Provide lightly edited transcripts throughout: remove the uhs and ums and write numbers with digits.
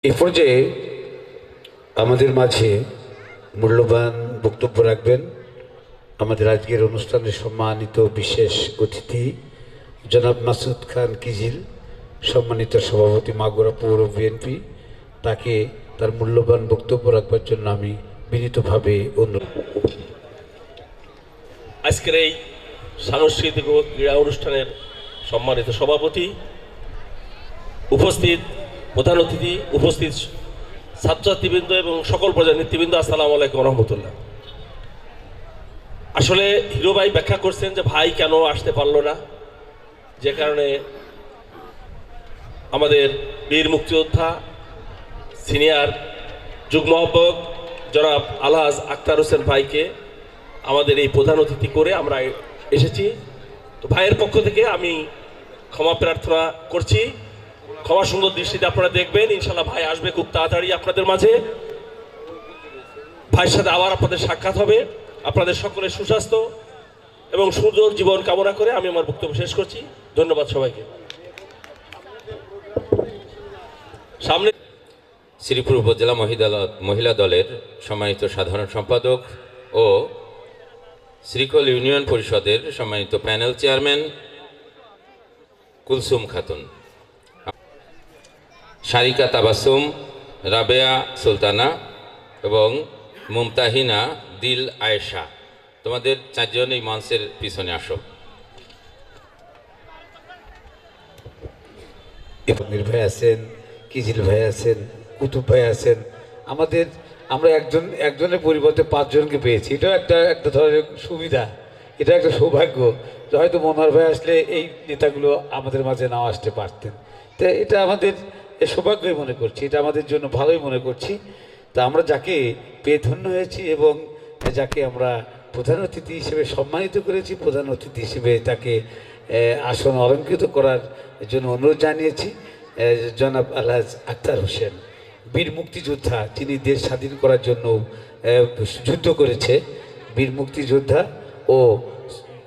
এই পর্যায়ে আমাদের মাঝে মূল্যবান বক্তব্য রাখবেন আমাদের আজকের অনুষ্ঠানের সম্মানিত বিশেষ অতিথি জনাব মাসুদ খান কিজিল, সম্মানিত সভাপতি মাগুরা পৌর বিএনপি। তাকে তার মূল্যবান বক্তব্য রাখবার জন্য আমি বিনীতভাবে অনুরোধ। আজকের এই সাংস্কৃতিক ও ক্রীড়া অনুষ্ঠানের সম্মানিত সভাপতি, উপস্থিত প্রধান অতিথি, উপস্থিত ছাত্রছাত্রীবৃন্দ এবং সকল পর্যায়ের নেতৃবৃন্দ, আসসালামু আলাইকুম রহমতুল্লাহ। আসলে হিরো ভাই ব্যাখ্যা করছেন যে ভাই কেন আসতে পারলো না, যে কারণে আমাদের বীর মুক্তিযোদ্ধা সিনিয়র যুগ্ম আহ্বায়ক জনাব আলহাজ আক্তার হোসেন ভাইকে আমাদের এই প্রধান অতিথি করে আমরা এসেছি। তো ভাইয়ের পক্ষ থেকে আমি ক্ষমা প্রার্থনা করছি, ক্ষমা সুন্দর দৃষ্টিতে আপনারা দেখবেন। ইনশাল্লাহ ভাই আসবে খুব তাড়াতাড়ি আপনাদের মাঝে। ভাইয়ের সাথে আবার আপনাদের সাক্ষাৎ হবে। আপনাদের সকলের সুস্বাস্থ্য এবং সুন্দর জীবন কামনা করে আমি আমার বক্তব্য শেষ করছি। ধন্যবাদ সবাইকে। সামনে শ্রীপুর উপজেলা মহিলা দলের সম্মানিত সাধারণ সম্পাদক ও শ্রীকোল ইউনিয়ন পরিষদের সম্মানিত প্যানেল চেয়ারম্যান কুলসুম খাতুন, সারিকা তাবাসুম, রাবেয়া সুলতানা এবং মুমতাহিনা দিল আয়েশা, তোমাদের চারজন এই মঞ্চের পিছনে আসো। মীর ভাই আছেন, কিজিল ভাই আছেন, কুতুব ভাই আছেন। আমরা একজনের পরিবর্তে পাঁচজনকে পেয়েছি। এটাও একটা ধরনের সুবিধা, এটা একটা সৌভাগ্য যে হয়তো মনোহর ভাই আসলে এই নেতাগুলো আমাদের মাঝে নাও আসতে পারতেন। তো এটা আমাদের সৌভাগ্যই মনে করছি, এটা আমাদের জন্য ভালোই মনে করছি। তা আমরা যাকে পেয়ে ধন্য হয়েছি এবং যাকে আমরা প্রধান অতিথি হিসেবে সম্মানিত করেছি, প্রধান অতিথি হিসেবে তাকে আসন অলঙ্কৃত করার জন্য অনুরোধ জানিয়েছি জনাব আলহাজ আক্তার হোসেন, বীর মুক্তিযোদ্ধা, যিনি দেশ স্বাধীন করার জন্য যুদ্ধ করেছে, বীর মুক্তিযোদ্ধা ও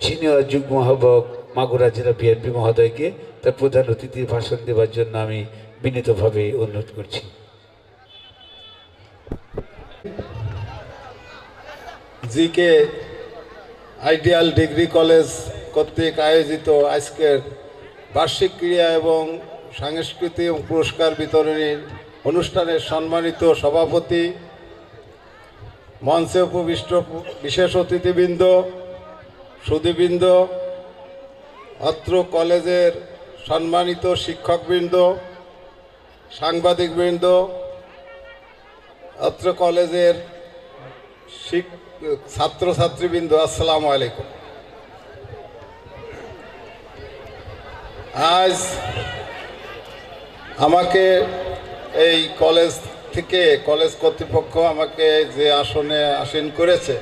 সিনিয়র যুগ্ম আহ্বায়ক মাগুরা জেলা বিএনপি মহোদয়কে তার প্রধান অতিথির ভাষণ দেওয়ার জন্য আমি বিনীতভাবে অনুরোধ করছি। জিকে আইডিয়াল ডিগ্রি কলেজ কর্তৃক আয়োজিত আজকের বার্ষিক ক্রীড়া এবং সাংস্কৃতিক পুরস্কার বিতরণী অনুষ্ঠানের সম্মানিত সভাপতি, মঞ্চে উপবিষ্ট বিশেষ অতিথিবৃন্দ, সুধীবৃন্দ, অত্র কলেজের সম্মানিত শিক্ষকবৃন্দ, সাংবাদিকবৃন্দ, অত্র কলেজের ছাত্রছাত্রীবৃন্দ, আসসালামু আলাইকুম। আজ আমাকে এই কলেজ থেকে কলেজ কর্তৃপক্ষ আমাকে যে আসনে আসীন করেছে,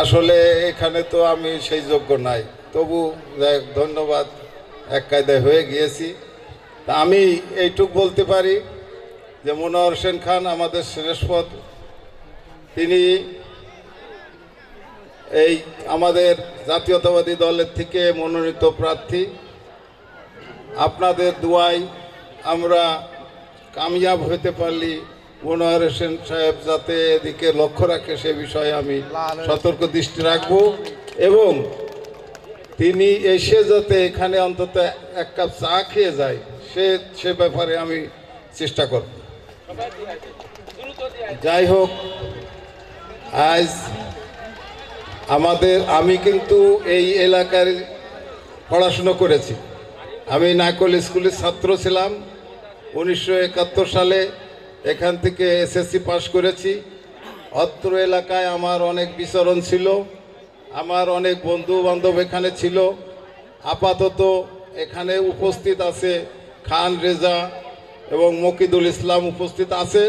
আসলে এখানে তো আমি সেই যোগ্য নাই, তবু যাই ধন্যবাদ, এক কায়দায় হয়ে গিয়েছি। তা আমি এইটুক বলতে পারি যে মনোহর হোসেন খান আমাদের শ্রেষ্ঠপদ, তিনি এই আমাদের জাতীয়তাবাদী দলের থেকে মনোনীত প্রার্থী। আপনাদের দোয়ায় আমরা কামিয়াব হতে পারলি, মনোহর হোসেন সাহেব যাতে এদিকে লক্ষ্য রাখে সে বিষয়ে আমি সতর্ক দৃষ্টি রাখব এবং তিনি এসে যাতে এখানে অন্তত এক কাপ চা খেয়ে যায় সে ব্যাপারে আমি চেষ্টা করব। যাই হোক, আজ আমি কিন্তু এই এলাকার পড়াশুনো করেছি। আমি নাকল স্কুলের ছাত্র ছিলাম। 1971 সালে এখান থেকে এসএসসি পাশ করেছি। অত্র এলাকায় আমার অনেক বিচরণ ছিল, আমার অনেক বন্ধু বান্ধব এখানে ছিল। আপাতত এখানে উপস্থিত আছে খান রেজা এবং মকিদুল ইসলাম উপস্থিত আছে।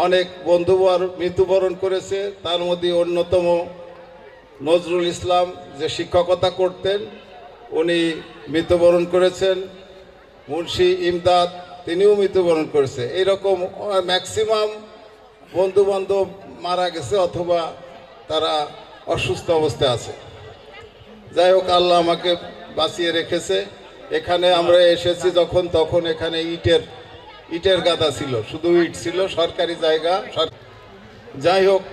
অনেক বন্ধু মৃত্যুবরণ করেছে, তার মধ্যে অন্যতম নজরুল ইসলাম, যে শিক্ষকতা করতেন, উনি মৃত্যুবরণ করেছেন। মুন্সি ইমদাদ, তিনিও মৃত্যুবরণ করেছে। এইরকম ম্যাক্সিমাম বন্ধুবান্ধব মারা গেছে অথবা তারা অসুস্থ অবস্থায় আছে। যাই হোক, আল্লাহ আমাকে বাঁচিয়ে রেখেছে। এখানে আমরা এসেছি তখন এখানে ইটের ইটের গাদা ছিল, শুধু ইট ছিল, সরকারি জায়গা। যাই হোক,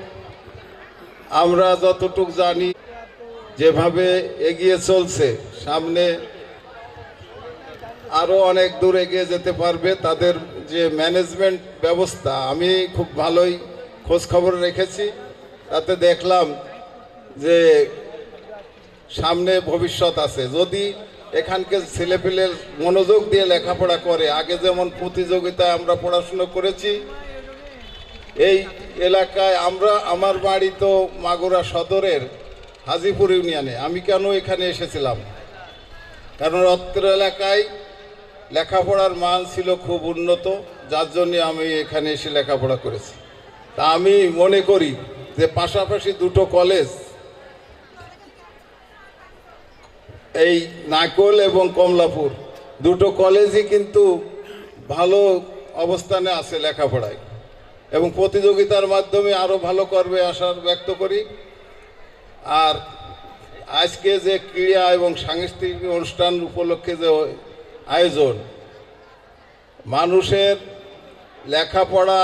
আমরা যতটুক জানি যেভাবে এগিয়ে চলছে, সামনে আরও অনেক দূর এগিয়ে যেতে পারবে। তাদের যে ম্যানেজমেন্ট ব্যবস্থা, আমি খুব ভালোই খোঁজ খবর রেখেছি, তাতে দেখলাম যে সামনে ভবিষ্যৎ আছে যদি এখানকার ছেলেপেলের মনোযোগ দিয়ে লেখাপড়া করে। আগে যেমন প্রতিযোগিতায় আমরা পড়াশুনো করেছি এই এলাকায়, আমার বাড়ি তো মাগুরা সদরের হাজিপুর ইউনিয়নে। আমি কেন এখানে এসেছিলাম, কারণ অত্র এলাকায় লেখাপড়ার মান ছিল খুব উন্নত, যার জন্যে আমি এখানে এসে লেখাপড়া করেছি। তা আমি মনে করি যে পাশাপাশি দুটো কলেজ, এই নাকল এবং কমলাপুর দুটো কলেজই কিন্তু ভালো অবস্থানে আছে লেখাপড়ায়, এবং প্রতিযোগিতার মাধ্যমে আরও ভালো করবে আশা ব্যক্ত করি। আর আজকে যে ক্রীড়া এবং সাংস্কৃতিক অনুষ্ঠান উপলক্ষে যে আয়োজন, মানুষের লেখাপড়া,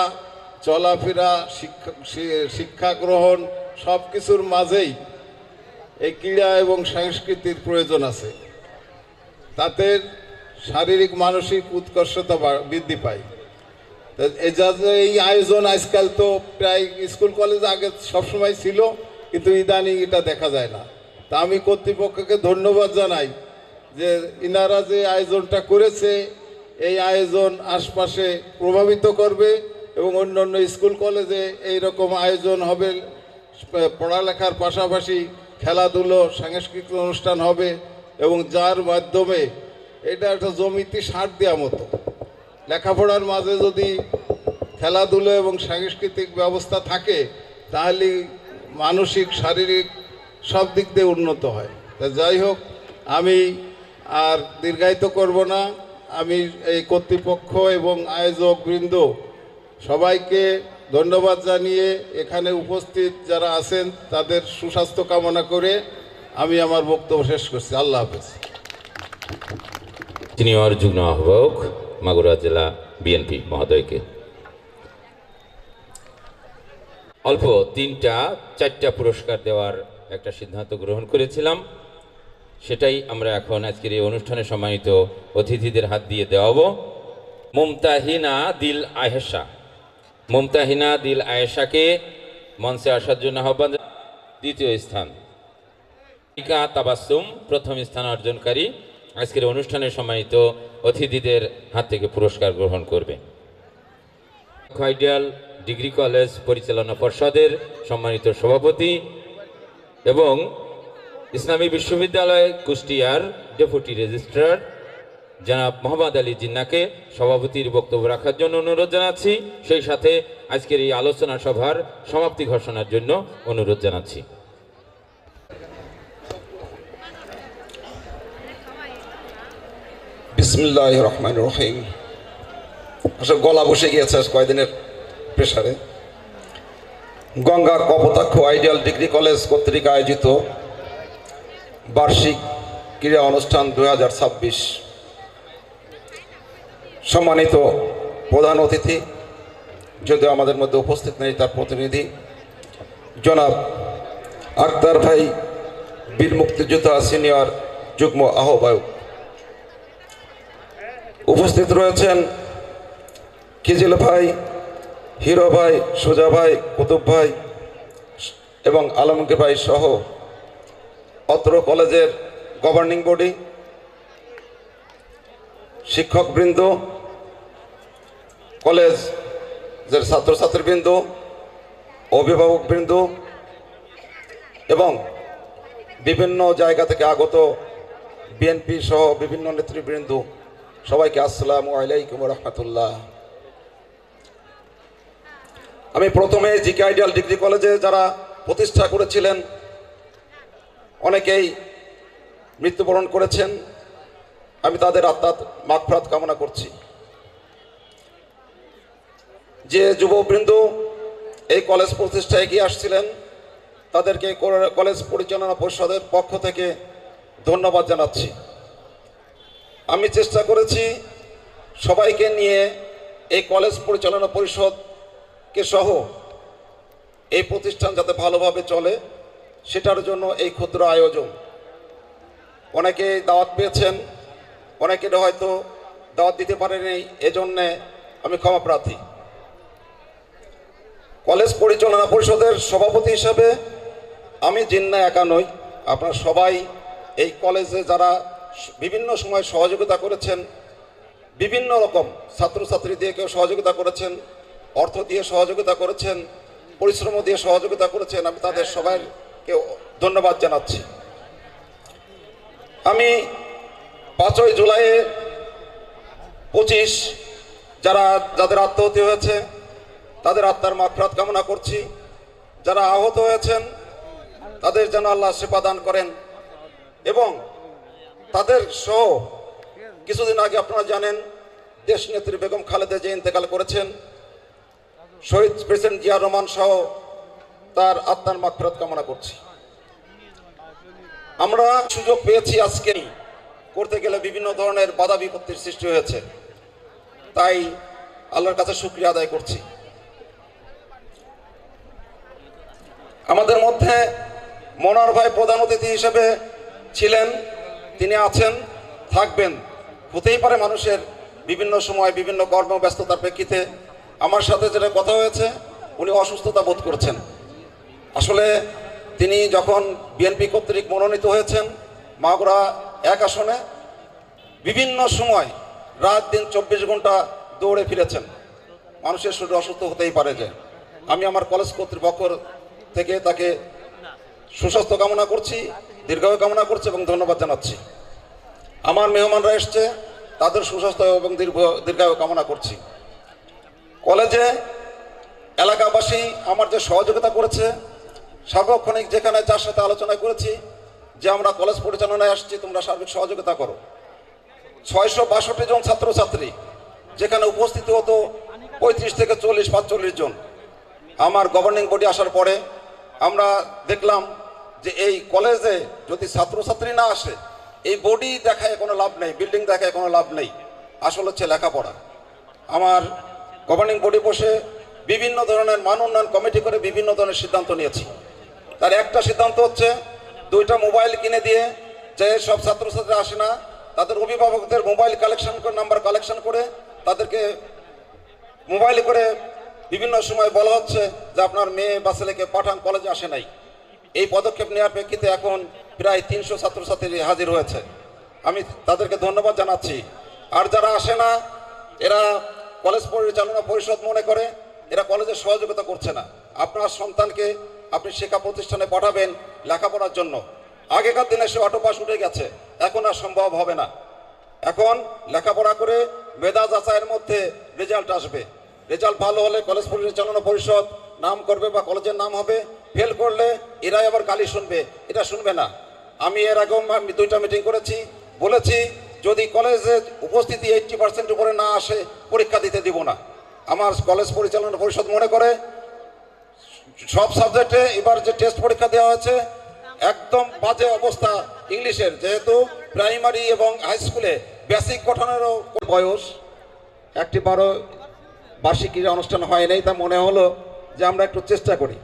চলাফেরা, শিক্ষা গ্রহণ সব কিছুর মাঝেই এই ক্রীড়া এবং সংস্কৃতির প্রয়োজন আছে। তাতে শারীরিক মানসিক উৎকর্ষতা বৃদ্ধি পায়। এই আয়োজন আজকাল তো প্রায় স্কুল কলেজ আগে সবসময় ছিল, কিন্তু ইদানিং এটা দেখা যায় না। তা আমি কর্তৃপক্ষকে ধন্যবাদ জানাই যে ইনারা যে আয়োজনটা করেছে, এই আয়োজন আশপাশে প্রভাবিত করবে এবং অন্যান্য স্কুল কলেজে এই রকম আয়োজন হবে। পড়ালেখার পাশাপাশি খেলাধুলো, সাংস্কৃতিক অনুষ্ঠান হবে, এবং যার মাধ্যমে এটা একটা জমিতে সার দেওয়া মতো। লেখাপড়ার মাঝে যদি খেলাধুলো এবং সাংস্কৃতিক ব্যবস্থা থাকে, তাহলে মানসিক, শারীরিক সব দিক দিয়ে উন্নত হয়। তা যাই হোক, আমি আর দীর্ঘায়িত করব না। আমি এই কর্তৃপক্ষ এবং আয়োজক বৃন্দ সবাইকে ধন্যবাদ জানিয়ে এখানে উপস্থিত যারা আছেন তাদের সুস্বাস্থ্য কামনা করে আমি আমার বক্তব্য শেষ করছি। আল্লাহ হাফেজ। সিনিয়র যুগ্ম আহ্বায়ক মাগুরা জেলা বিএনপি মহোদয়কে অল্প 3-4টা পুরস্কার দেওয়ার একটা সিদ্ধান্ত গ্রহণ করেছিলাম, সেটাই আমরা এখন আজকের এই অনুষ্ঠানে সম্মানিত অতিথিদের হাত দিয়ে দেওয়াবো। মুমতাহিনা দিল আয়েশা, মুমতাহিনা দিল আয়েশাকে মঞ্চে আসার জন্য আহ্বান। দ্বিতীয় স্থান তাবাসসুম, প্রথম স্থান অর্জনকারী আজকের অনুষ্ঠানে সম্মানিত অতিথিদের হাত থেকে পুরস্কার গ্রহণ করবে। আইডিয়াল ডিগ্রি কলেজ পরিচালনা পর্ষদের সম্মানিত সভাপতি এবং ইসলামী বিশ্ববিদ্যালয় কুষ্টিয়ার ডেপুটি রেজিস্ট্রার জনাব মোহাম্মদ আলী জিন্নাকে সভাপতির বক্তব্য রাখার জন্য অনুরোধ জানাচ্ছি। সেই সাথে আজকের এই আলোচনা সভার সমাপ্তি ঘোষণার জন্য অনুরোধ জানাচ্ছি। বিসমিল্লাহির রহমানির রহিম। আসলে গলা বসে গিয়েছে কয়েকদিনের প্রেসারে। Ganga Kapotaksha ideal degree college কর্তৃক আয়োজিত বার্ষিক ক্রীড়া অনুষ্ঠান 2026, সম্মানিত প্রধান অতিথি, যদিও আমাদের মধ্যে উপস্থিত নেই তার প্রতিনিধি জনাব আক্তার ভাই, বীর মুক্তিযোদ্ধা সিনিয়র যুগ্ম আহ্বায়ক, উপস্থিত রয়েছেন কিজিল ভাই, হিরো ভাই, সোজা ভাই, কুতুব ভাই এবং আলমগীর ভাই সহ অত্র কলেজের গভর্নিং বডি, শিক্ষকবৃন্দ, কলেজের ছাত্রছাত্রীবৃন্দ, অভিভাবকবৃন্দ এবং বিভিন্ন জায়গা থেকে আগত বিএনপি সহ বিভিন্ন নেতৃবৃন্দ, সবাইকে আসসালামু আলাইকুম রহমতুল্লাহ। আমি প্রথমে জিকে আইডিয়াল ডিগ্রি কলেজে যারা প্রতিষ্ঠা করেছিলেন অনেকেই মৃত্যুবরণ করেছেন, আমি তাদের আত্মার মাগফিরাত কামনা করছি। যে যুববৃন্দ এই কলেজ প্রতিষ্ঠায় এগিয়ে আসছিলেন তাদেরকে কলেজ পরিচালনা পরিষদের পক্ষ থেকে ধন্যবাদ জানাচ্ছি। আমি চেষ্টা করেছি সবাইকে নিয়ে এই কলেজ পরিচালনা পরিষদকে সহ এই প্রতিষ্ঠান যাতে ভালোভাবে চলে সেটার জন্য এই ক্ষুদ্র আয়োজন। অনেকে দাওয়াত পেয়েছেন, অনেকে হয়তো দাওয়াত দিতে পারেনি, এজন্যে আমি ক্ষমা প্রার্থী। কলেজ পরিচালনা পরিষদের সভাপতি হিসাবে আমি জিন্না একা নই, আপনারা সবাই এই কলেজে যারা বিভিন্ন সময় সহযোগিতা করেছেন, বিভিন্ন রকম ছাত্রছাত্রী দিয়ে কেউ সহযোগিতা করেছেন, অর্থ দিয়ে সহযোগিতা করেছেন, পরিশ্রম দিয়ে সহযোগিতা করেছেন, আমি তাদের সবাইকে ধন্যবাদ জানাচ্ছি। আমি 5ই জুলাই 25 যাদের আত্মহত্যা হয়েছে তাদের আত্মার মাগফিরাত কামনা করছি। যারা আহত হয়েছেন তাদের যেন আল্লাহ শিফা দান করেন, এবং তাদের সহ কিছুদিন আগে আপনারা জানেন দেশনেত্রী বেগম খালেদা যে ইন্তেকাল করেছেন, শহীদ প্রেসিডেন্ট জিয়া রহমান সহ তার আত্মার মাগফিরাত কামনা করছি। আমরা সুযোগ পেয়েছি আজকে করতে গেলে বিভিন্ন ধরনের বাধা বিপত্তির সৃষ্টি হয়েছে, তাই আল্লাহর কাছে শুকরিয়া আদায় করছি। আমাদের মধ্যে মনোয়ার ভাই প্রধান অতিথি হিসেবে ছিলেন, তিনি আছেন, থাকবেন। হতেই পারে মানুষের বিভিন্ন সময় বিভিন্ন কর্মব্যস্ততার প্রেক্ষিতে আমার সাথে যেটা কথা হয়েছে, উনি অসুস্থতা বোধ করছেন। আসলে তিনি যখন বিএনপি কর্তৃক মনোনীত হয়েছেন মাগুরা 1 আসনে, বিভিন্ন সময় রাত দিন 24 ঘন্টা দৌড়ে ফিরেছেন। মানুষের শরীর অসুস্থ হতেই পারে। যে আমি আমার কলেজ কর্তৃপক্ষ থেকে তাকে সুস্বাস্থ্য কামনা করছি, দীর্ঘায়ু কামনা করছি এবং ধন্যবাদ জানাচ্ছি। আমার মেহমানরা এসছে, তাদের সুস্বাস্থ্য এবং দীর্ঘায়ু কামনা করছি। কলেজে এলাকাবাসী আমার যে সহযোগিতা করেছে, সার্বক্ষণিক যেখানে যার সাথে আলোচনা করেছি যে আমরা কলেজ পরিচালনায় আসছি, তোমরা সার্বিক সহযোগিতা করো। 662 জন ছাত্রছাত্রী যেখানে উপস্থিত হতো 35 থেকে 40-45 জন। আমার গভর্নিং বডি আসার পরে আমরা দেখলাম যে এই কলেজে যদি ছাত্রছাত্রী না আসে, এই বডি দেখায় কোনো লাভ নেই, বিল্ডিং দেখায় কোনো লাভ নেই, আসল হচ্ছে লেখাপড়া। আমার গভর্নিং বডি বসে বিভিন্ন ধরনের মান উন্নয়ন কমিটি করে বিভিন্ন ধরনের সিদ্ধান্ত নিয়েছি। তার একটা সিদ্ধান্ত হচ্ছে 2টা মোবাইল কিনে দিয়ে, যে সব ছাত্রছাত্রী আসে না তাদের অভিভাবকদের মোবাইল কালেকশন করে, নাম্বার কালেকশন করে তাদেরকে মোবাইলে করে বিভিন্ন সময় বলা হচ্ছে যে আপনার মেয়ে বা ছেলেকে পাঠান, কলেজে আসে নাই। এই পদক্ষেপ নেওয়ার প্রেক্ষিতে এখন প্রায় 300 ছাত্রছাত্রী হাজির হয়েছে, আমি তাদেরকে ধন্যবাদ জানাচ্ছি। আর যারা আসে না, এরা কলেজ পরিচালনা পরিষদ মনে করে এরা কলেজে সহযোগিতা করছে না। আপনার সন্তানকে আপনি শিক্ষা প্রতিষ্ঠানে পাঠাবেন লেখাপড়ার জন্য। আগেকার দিনে সে অটো পাস উঠে গেছে, এখন আর সম্ভব হবে না। এখন লেখাপড়া করে মেধা যাচাইয়ের মধ্যে রেজাল্ট আসবে। রেজাল্ট ভালো হলে কলেজ পরিচালনা পরিষদ নাম করবে বা কলেজের নাম হবে, ফেল করলে এরাই আবার গালি শুনবে, এটা শুনবে না। আমি এর আগেও 2টা মিটিং করেছি, বলেছি যদি কলেজে উপস্থিতি 80% উপরে না আসে পরীক্ষা দিতে দিব না। আমার কলেজ পরিচালনা পরিষদ মনে করে সব সাবজেক্টে এবার যে টেস্ট পরীক্ষা দেওয়া হয়েছে একদম বাজে অবস্থা ইংলিশের, যেহেতু প্রাইমারি এবং হাই স্কুলে বেসিক গঠনেরও বয়স। একটি বার্ষিক ক্রীড়া অনুষ্ঠান হয় নাই, তা মনে হলো যে আমরা একটু চেষ্টা করি।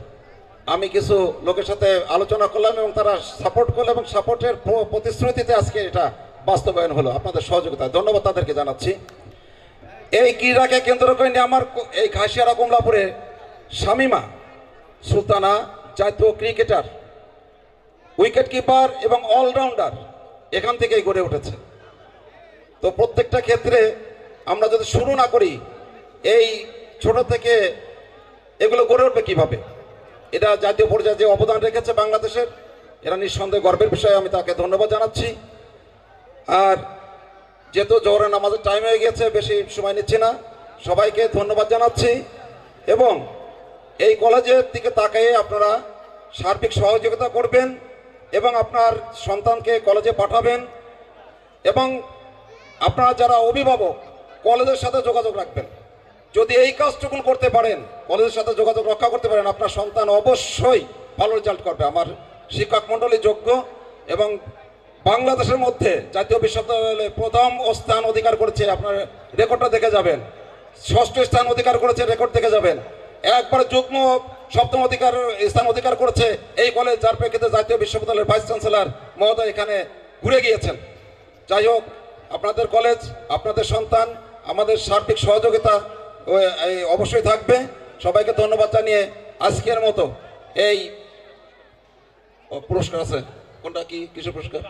আমি কিছু লোকের সাথে আলোচনা করলাম এবং তারা সাপোর্ট করলো, এবং সাপোর্টের প্রতিশ্রুতিতে আজকে এটা বাস্তবায়ন হলো আপনাদের সহযোগিতা, ধন্যবাদ তাদেরকে জানাচ্ছি। এই ক্রীড়াকে কেন্দ্র করে নিয়ে আমার এই ঘাসিয়ারা কমলাপুরে শামিমা সুলতানা জাতীয় ক্রিকেটার, উইকেট কিপার এবং অলরাউন্ডার এখান থেকেই গড়ে উঠেছে। তো প্রত্যেকটা ক্ষেত্রে আমরা যদি শুরু না করি, এই ছোট থেকে এগুলো গড়ে উঠবে কীভাবে? এটা জাতীয় পর্যায়ে যে অবদান রেখেছে বাংলাদেশের, এরা নিঃসন্দেহে গর্বের বিষয়ে, আমি তাকে ধন্যবাদ জানাচ্ছি। আর যেহেতু জোহরের নামাজের টাইম হয়ে গেছে, বেশি সময় নিচ্ছি না, সবাইকে ধন্যবাদ জানাচ্ছি। এবং এই কলেজের দিকে তাকিয়ে আপনারা সার্বিক সহযোগিতা করবেন এবং আপনার সন্তানকে কলেজে পাঠাবেন, এবং আপনারা যারা অভিভাবক কলেজের সাথে যোগাযোগ রাখবেন। যদি এই কাজটুকুন করতে পারেন, কলেজের সাথে যোগাযোগ রক্ষা করতে পারেন, আপনার সন্তান অবশ্যই ভালো রেজাল্ট করবে। আমার শিক্ষক মণ্ডলী যোগ্য এবং বাংলাদেশের মধ্যে জাতীয় বিশ্ববিদ্যালয়ে প্রথম স্থান অধিকার করেছে, আপনার রেকর্ডটা দেখে যাবেন। ষষ্ঠ স্থান অধিকার করেছে, রেকর্ড দেখে যাবেন। একবার যুগ্ম সপ্তম স্থান অধিকার করেছে এই কলেজ, যার প্রেক্ষিতে জাতীয় বিশ্ববিদ্যালয়ের ভাইস চ্যান্সেলর মহোদয় এখানে ঘুরে গিয়েছেন। যাই হোক, আপনাদের কলেজ, আপনাদের সন্তান, আমাদের সার্বিক সহযোগিতা অবশ্যই থাকবে। সবাইকে ধন্যবাদ জানিয়ে আজকের মতো এই পুরস্কার আছে, কোনটা কি কিসের পুরস্কার?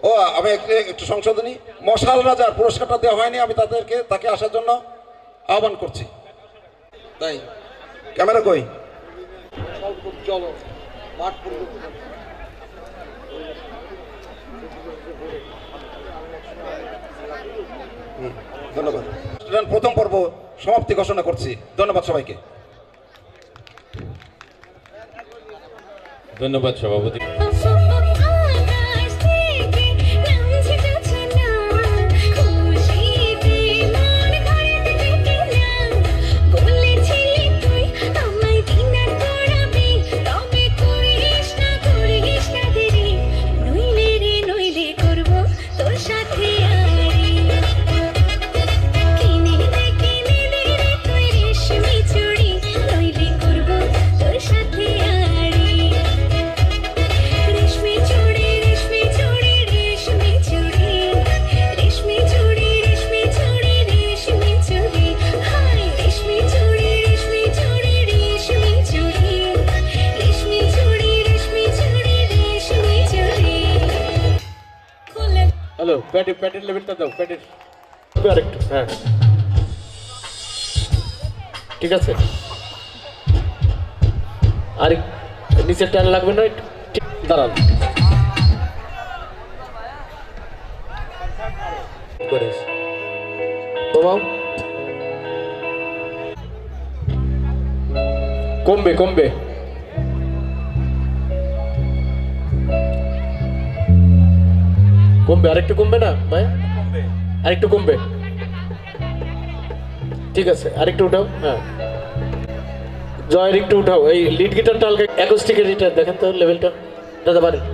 ও, আমি একটু সংশোধনী, মশাল রাজার পুরস্কারটা দেওয়া হয়নি, আমি তাকে আসার জন্য আহ্বান করছি। তাই ক্যামেরা কই? ধন্যবাদ। প্রথম পর্ব সমাপ্তি ঘোষণা করছি। ধন্যবাদ সবাইকে। ধন্যবাদ সভাপতি। হ্যালো, প্যাডের লেভেলটা দাও, প্যাডের আরেকটু। হ্যাঁ, ঠিক আছে। আর নিচে টান লাগবে না, ঠিক দাঁড়ান। করিস কমাও, কমবে কমবে। কমবে, আরেকটু কমবে না ভাই? আরেকটু কমবে, ঠিক আছে। আরেকটু উঠাও। হ্যাঁ, জয়ের একটু উঠাও। এই লিড গিটারটা হালকা অ্যাকোস্টিকের এটা দেখেন তো লেভেলটা, দাদা পারেন।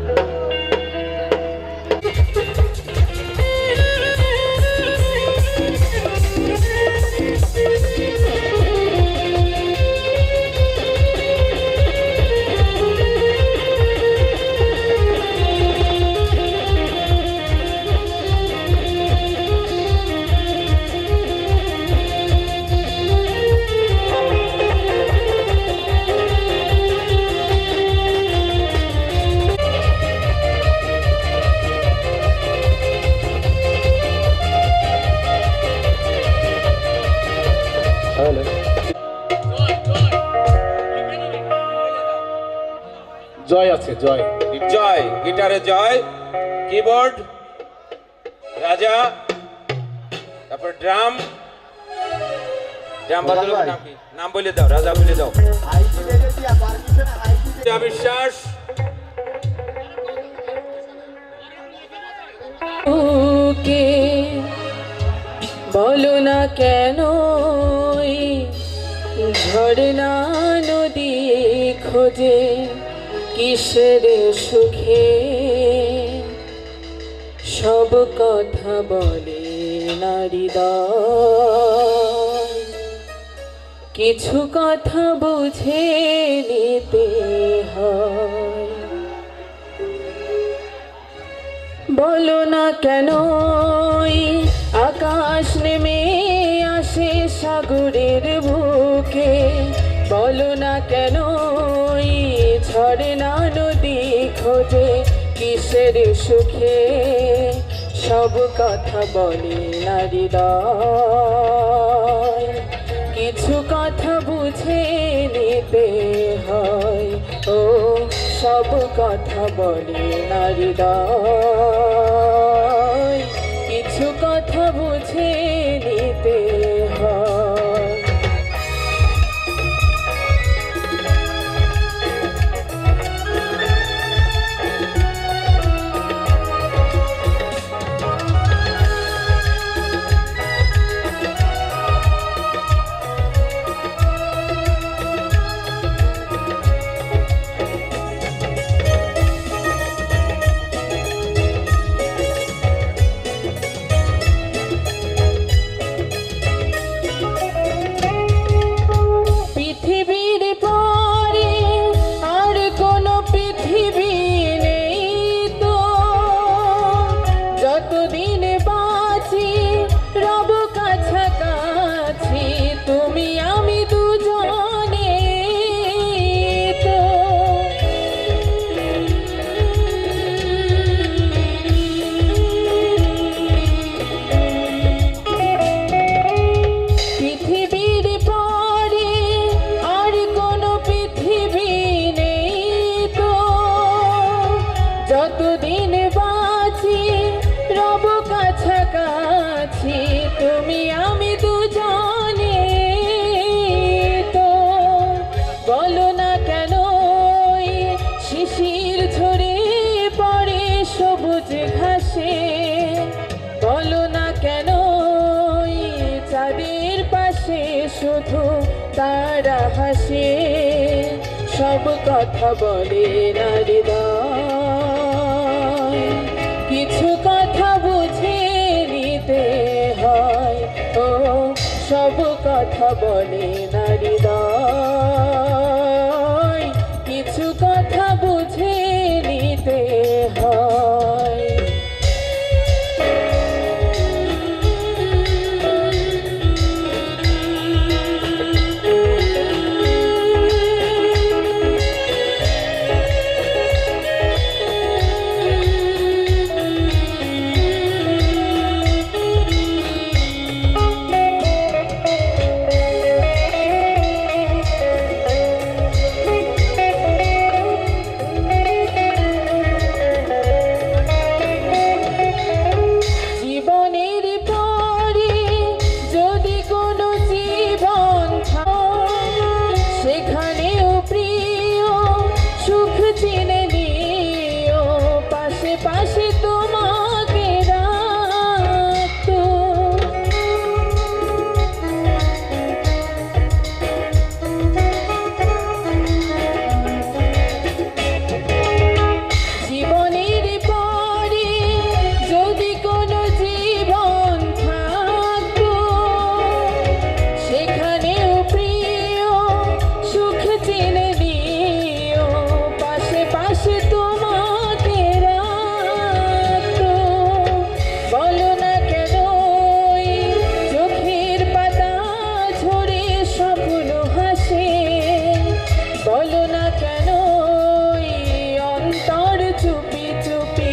জয় আছে, জয় জয়, গিটারে জয়, কিবোর্ড রাজা, তারপর ড্রাম বাজানোর নাম কি? নাম বলে দাও, রাজা বলে দাও। বিশ্বাস, ওকে বলো না কেন ঝর্ণা নদী খোঁজে কিসের সুখে, সব কথা বলে নারীদয়, কিছু কথা বুঝে নিতে হয়। বলো না কেন আকাশ নেমে আসে সাগরের বুকে, বলো না কেন ঝর্ণা নদী খোঁজে কিসের সুখে, সব কথা বলে নারীদয়, কিছু কথা বুঝে নিতে হয়। ও সব কথা বলে নারীদয়, কিছু কথা বুঝে নিতে হয়। তারা হাসে, সব কথা বলে না হৃদয়। কিছু কথা বুঝে নিতে হয়, ও সব কথা বলে না হৃদয়। কিছু কথা বুঝে নিতে হয়। জীবনের পরে যদি কোনো জীবন থাকে, সেখানেও প্রিয় সুখ চিনে নিও, পাশে পাশে তোমাকে রাখতো। জীবনের পরে যদি কোনো জীবন থাকতো, সেখানেও প্রিয় সুখ চিনে নিও, পাশে পাশে তোমাকে রাখতো। বলো না কেন ওই চোখের পাতা ঝরে স্বপ্ন হাসে, বলো না কেন ওই অন্তর চুপি চুপি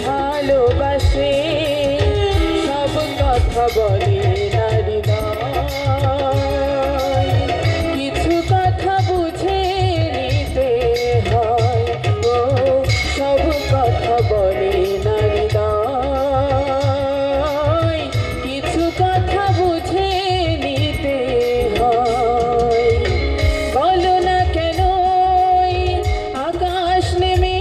ভালোবাসে, সব কথা বলে না হৃদয়। কিছু কথা বুঝে নিতে হয়, ও সব কথা বলে না হৃদয়। কিছু কথা বুঝে নিতে হয়। বলো না কেন ওই আকাশ নেমে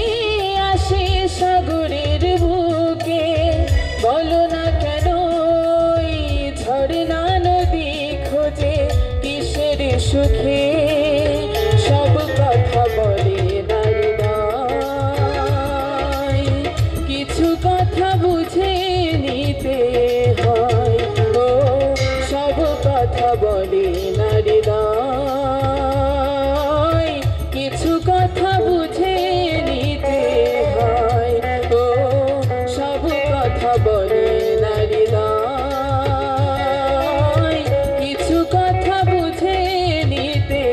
আসে সাগরের বুকে, বলো না কেন ওই ঝর্ণা নদী খোঁজে কিসের সুখে, সব কথা বলে না হৃদয়। কিছু কথা বুঝে নিতে হয়, ও সব কথা বলে না হৃদয়। কিছু কথা বুঝে নিতে হয়, ও সব কথা বলে না হৃদয়। কিছু কথা বুঝে নিতে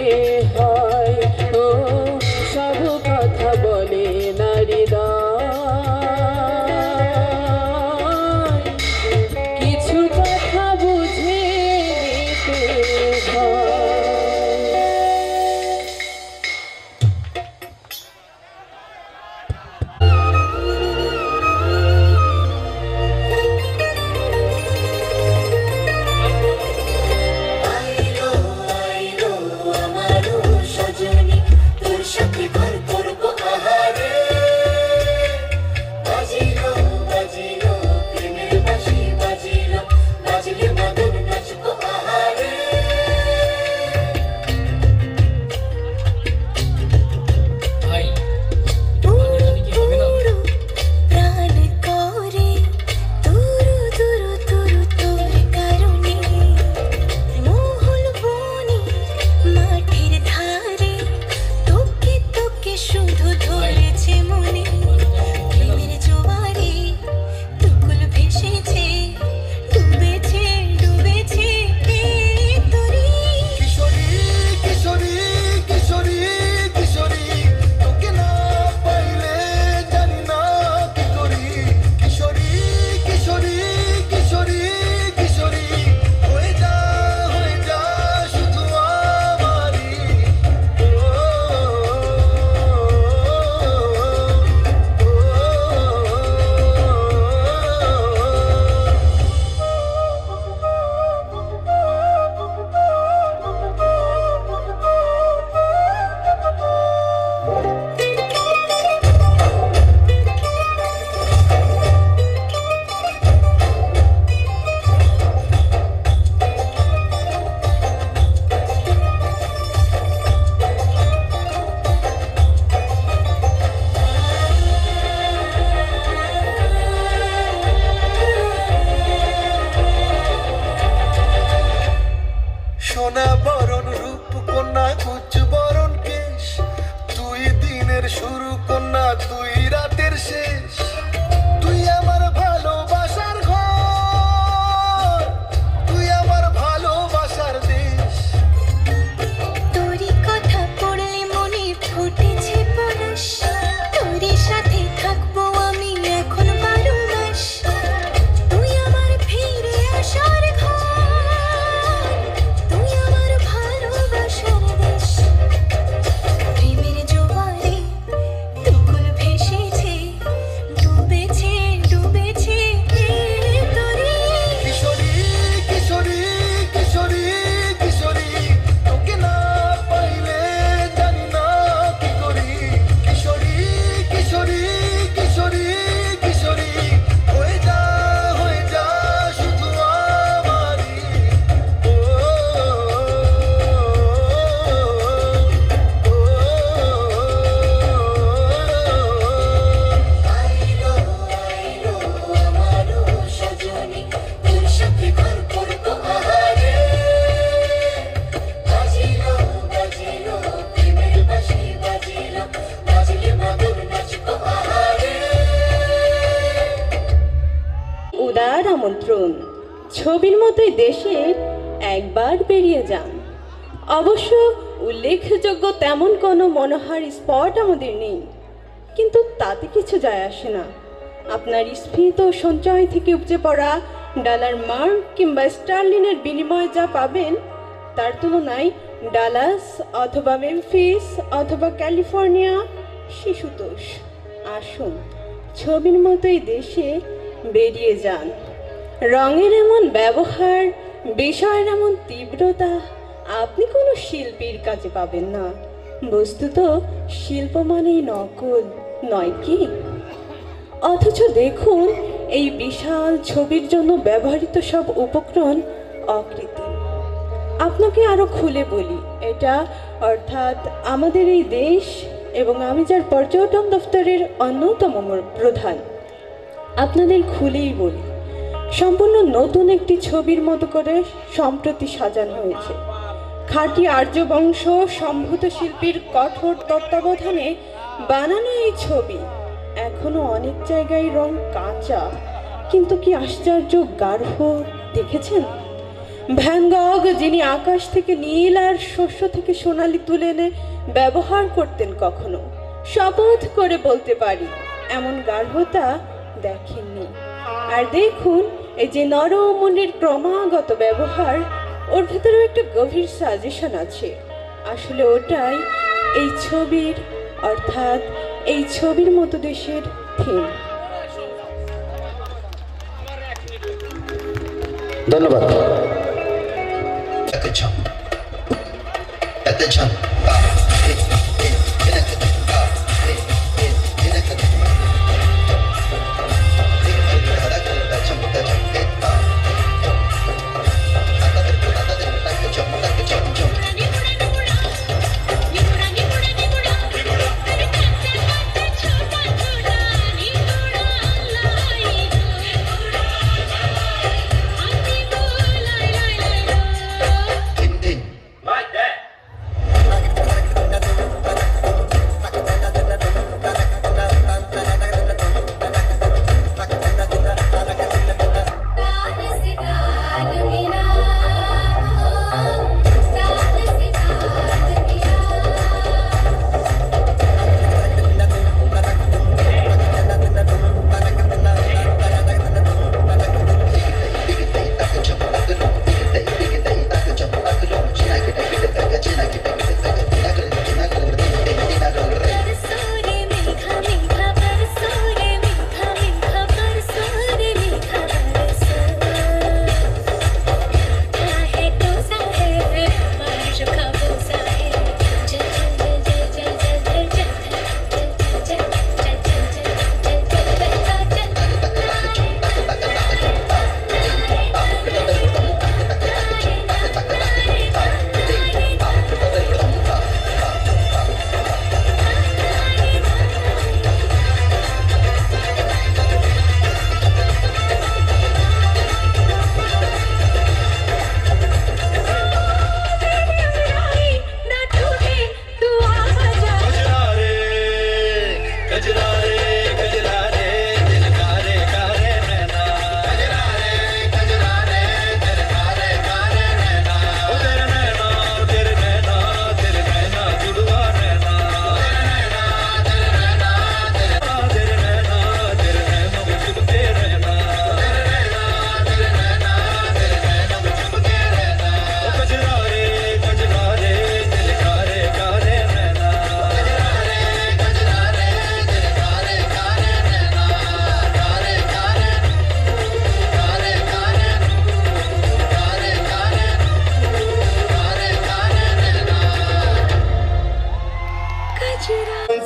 ছবির মতোই দেশের একবার বেরিয়ে যান। অবশ্য উল্লেখযোগ্য তেমন কোনো মনোহার স্পট আমাদের নেই, কিন্তু তাতে কিছু যায় আসে না। আপনার স্ফীত সঞ্চয় থেকে উপচে পড়া ডলার মার্ক কিংবা স্টার্লিনের বিনিময়ে যা পাবেন তার তুলনায় ডালাস অথবা মেমফিস অথবা ক্যালিফোর্নিয়া শিশুতোষ। আসুন, ছবির মতোই দেশে বেরিয়ে যান। রঙের এমন ব্যবহার, বিষয়ের এমন তীব্রতা আপনি কোনো শিল্পীর কাছে পাবেন না। বস্তুত শিল্প মানেই নকল, নয় কি? অথচ দেখুন, এই বিশাল ছবির জন্য ব্যবহৃত সব উপকরণ অকৃত্রিম। আপনাকে আরো খুলে বলি, এটা অর্থাৎ আমাদের এই দেশ এবং আমি যার পর্যটন দপ্তরের অন্যতম প্রধান, আপনাদের খুলেই বলি, সম্পূর্ণ নতুন একটি ছবির মতো করে সম্প্রতি সাজানো হয়েছে। খাঁটি আর্য বংশ সম্ভূত শিল্পীর কঠোর তত্ত্বাবধানে বানানো এই ছবি। এখনো অনেক জায়গায় রং কাঁচা, কিন্তু কি আশ্চর্য গাঢ় দেখেছেন? ভ্যান গগ, যিনি আকাশ থেকে নীল আর শস্য থেকে সোনালি তুলে এনে ব্যবহার করতেন, কখনো শপথ করে বলতে পারি এমন গাঢ়তা দেখেননি। আর দেখুন, এই যে নরমনির ক্রমাগত ব্যবহার, ওর ভেতরেও একটা গভীর সাজেশন আছে। আসলে ওটাই এই ছবির, অর্থাৎ এই ছবির মতো দেশের থিম। ধন্যবাদ।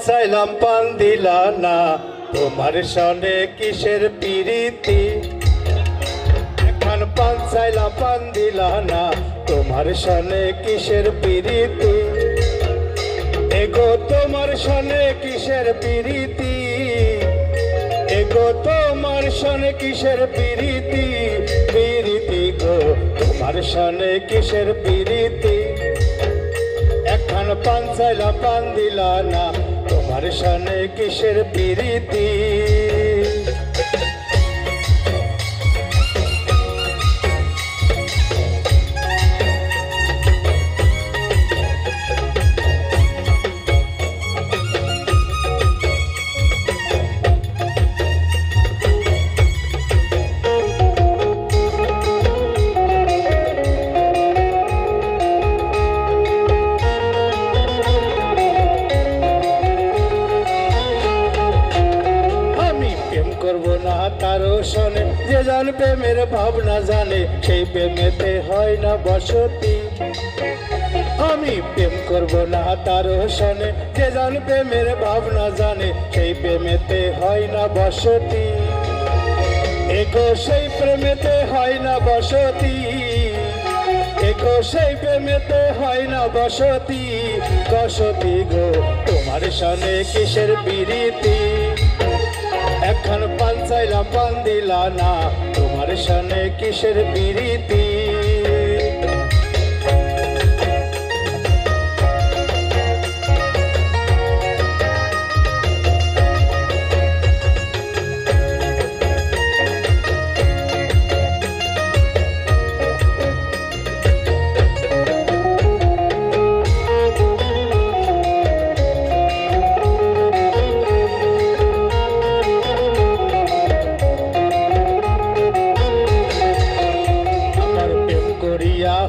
চাইলাম পান দিলা না, তোমার সনে কিসের পিরিতি? এখন পান চাইলাম পান দিলা না, তোমার সনে কিসের পিরিতি? এগো তোমার সনে কিসের পিরিতি? এগো তোমার সনে কিসের পিরিতি? পিরিতি গো তোমার সনে কিসের পিরিতি? এখন পান চাইলাম পান দিলা না, তোমার সনে কিসের পিরিতি? শোনে, যে জন প্রেমের ভাবনা জানে সেই প্রেমেতে হয় না বসতি। আমি প্রেম করব না তারও শোনে, যে জন প্রেমের ভাবনা জানে সেই প্রেমেতে হয় না বসতি। এগো সেই প্রেমেতে হয় না বসতি, এগো সেই প্রেমেতে হয় না বসতি। বসতি গো তোমার শোনে কিসের প্রীতি, এখন পান চাইলাম পান দিলা না, তোমার শোনে কিসের প্রীতি।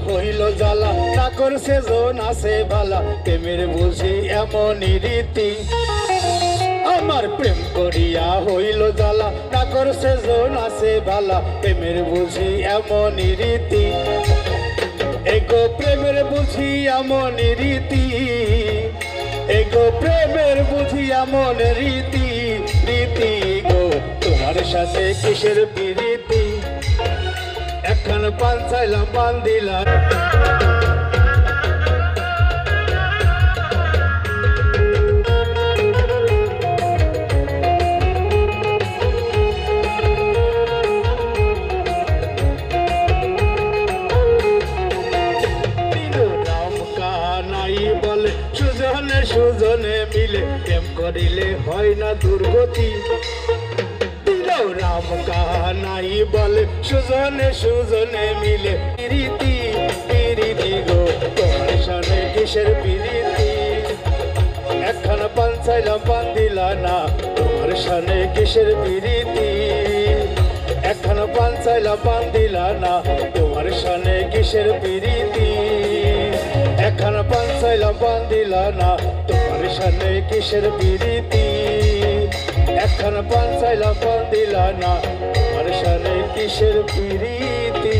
হইল জ্বালা না করছে জন আছে বালা, প্রেমের বুঝি এমনই রীতি। আমার প্রেম করিয়া হইল জ্বালা না করছে জন আছে বালা, প্রেমের বুঝি এমনই রীতি। এগো প্রেমের বুঝি এমনই রীতি, এগো প্রেমের বুঝি এমন রীতি। রীতি গো তোমার সাথে কিসের প্রীতি, এখন পান চাইলাম পান দিলাম। রাম কানাই বলে সুজনে সুজনে মিলে, প্রেম করিলে হয় না দুর্গতি। রাম কানাই বলে সুজনে সুজনে মিলে, প্রীতি প্রীতি গো তোমার শোনে কিসের প্রীতি, এখন পান চাইলাম পান দিলা না, তোমার শোনে কিসের প্রীতি। এখন পান চাইলাম পান দিলা না, তোমার শোনে কিসের প্রীতি। এখন পান চাইলাম পান দিলা না, তোমার শোনে কিসের প্রীতি। এখন পান চাইলাম পান দিলা না, তোমার শোনে কিসের প্রীতি।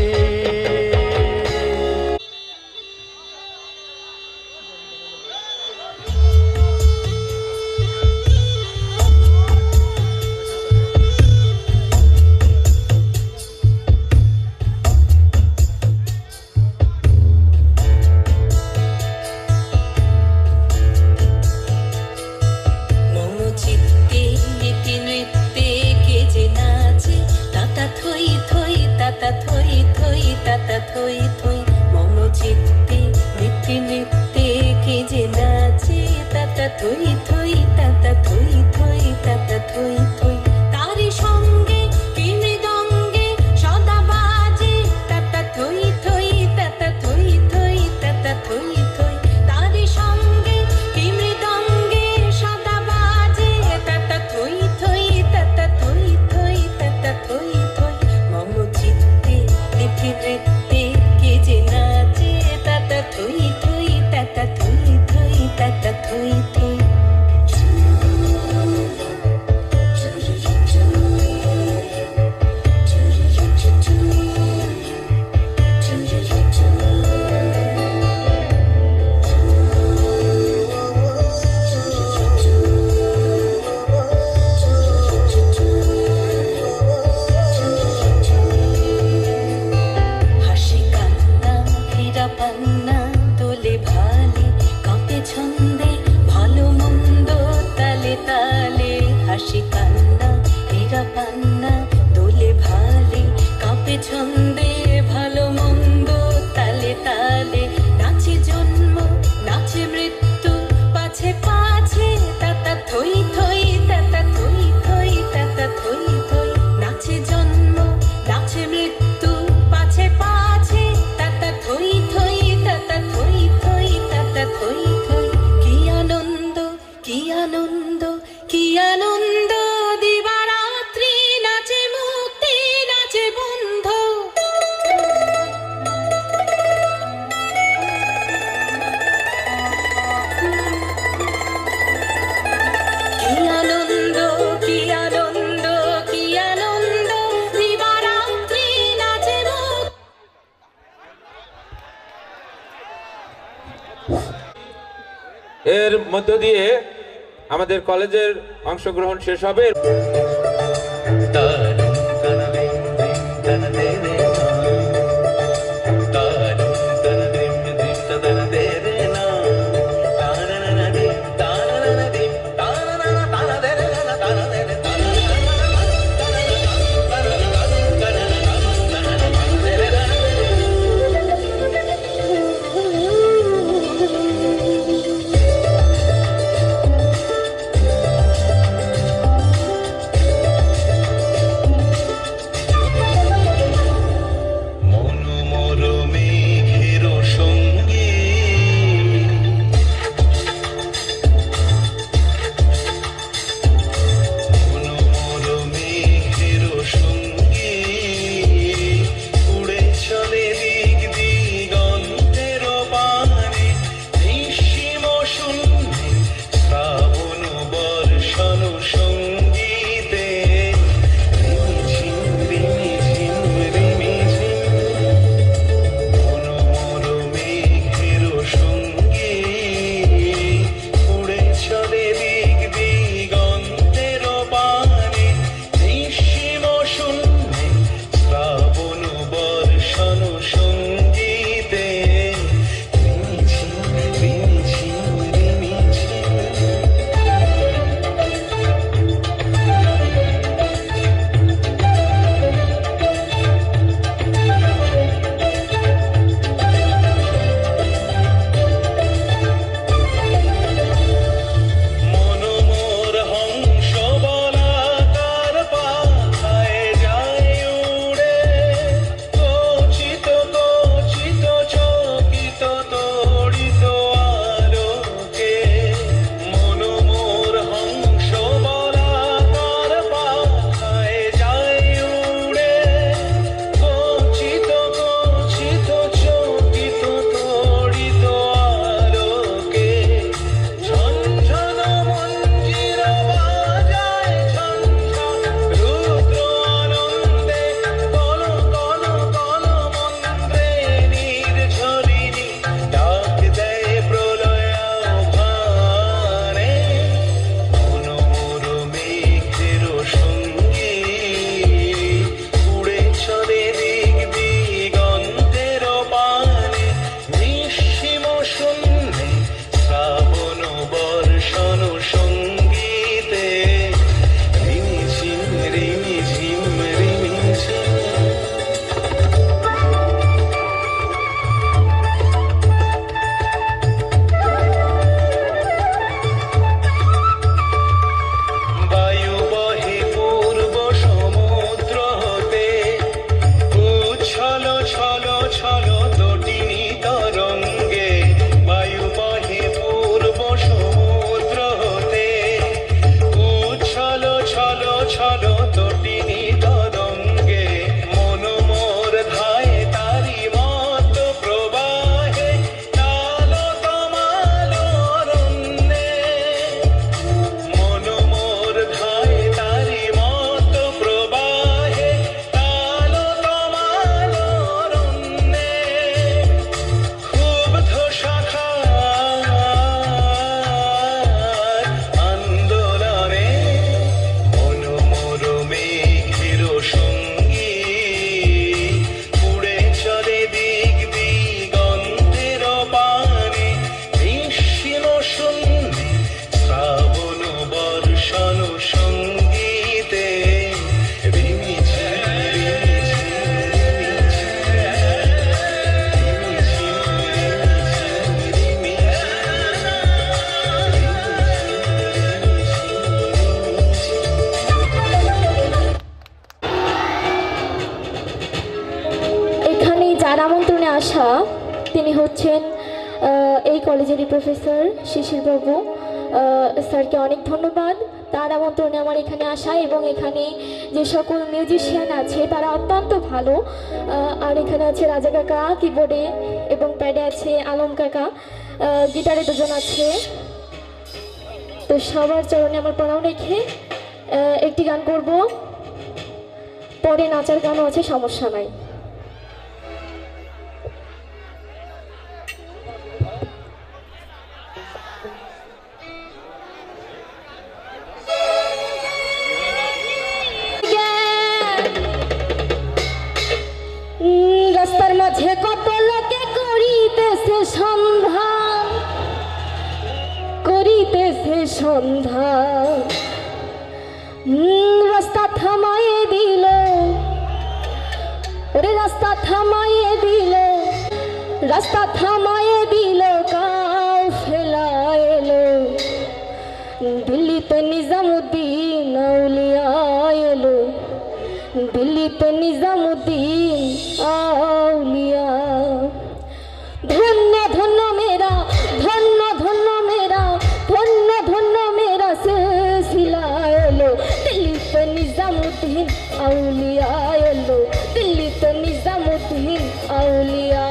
থই থই মম চিত্তে নৃত্যে নৃত্যে কে যে নাচে, তাতা থই থই তাতা থই থই তাতা থই থই। তারি সঙ্গে কি মৃদঙ্গে সদা বাজে, তাতা থই থই তাতা থই থই তাতা থই থই। তারি সঙ্গে কি মৃদঙ্গে সদা বাজে, তাতা থই থই তাতা থই থই তাতা থই থই। মম চিত্তে নৃত্যে নৃত্যে কে যে নাচে, তাতা থই থই তাতা থই থই তাতা থই থই। হাসি কান্না ফিরা পান্না দোলে ভালে, কাঁপে ছন্দে ভালো মন্দ তালে তালে। হাসি কান্না ফিরা পান্না দোলে ভালে, কাঁপে ছন্দে ভালো মন্দ তালে তালে। নাচে জন্ম নাচে মৃত্যু পাছে পাছে, তাতা থই থই তাতা থই থই তাতা থই থই। নাচে জন্ম নাচে মৃত্যু পাছে পাছে, তাতা থই থই তাতা থই থই তাতা থই থই। কি আনন্দ কি আনন্দ কি আনন্দ, দিবারাত্রি নাচে মুক্তি নাচে বন্ধ। কি আনন্দ কি আনন্দ কি আনন্দ, এর মধ্য দিয়ে আমাদের কলেজের অংশগ্রহণ শেষ হবে। যার আমন্ত্রণে আসা তিনি হচ্ছেন এই কলেজেরই প্রফেসর শিশির বাবু। স্যারকে অনেক ধন্যবাদ তার আমন্ত্রণে আমার এখানে আসা, এবং এখানে যে সকল মিউজিশিয়ান আছে তারা অত্যন্ত ভালো। আর এখানে আছে রাজা কাকা কিবোর্ডে, এবং প্যাডে আছে আলম কাকা, গিটারে দুজন আছে। তো সবার চরণে আমার প্রণাম রেখে একটি গান করব, পরে নাচার গানও আছে, সমস্যা নাই। গেছে সন্ধ্যা, রাস্তা থামায়ে দিল, ওরে রাস্তা থামায়ে দিল, রাস্তা থামায়ে দিল, কাউ ফেলা এলো, দিল্লিতে নিজামুদ্দিন আউলিয়া এলো, দিল্লিতে নিজামুদ্দিন আউলিয়া। ধন্য ধন্য মেরা, ধন্য ধন্য মেরা, ধন্য ধন্য মেরা সিলসিলা এলো, দিল্লিতে নিজামুদ্দিন আউলিয়া এলো, দিল্লিতে নিজামুদ্দিন আউলিয়া।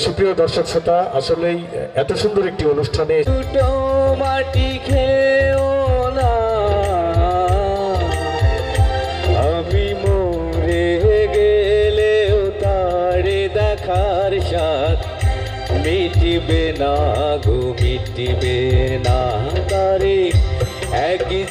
সুপ্রিয় দর্শক শ্রোতা, আসলেই এত সুন্দর একটি অনুষ্ঠানে মাটি খেও না, আমি মরে গেলেও তারে দেখার স্বাদ মিটিবে না গো, মিটিবে না তারে এক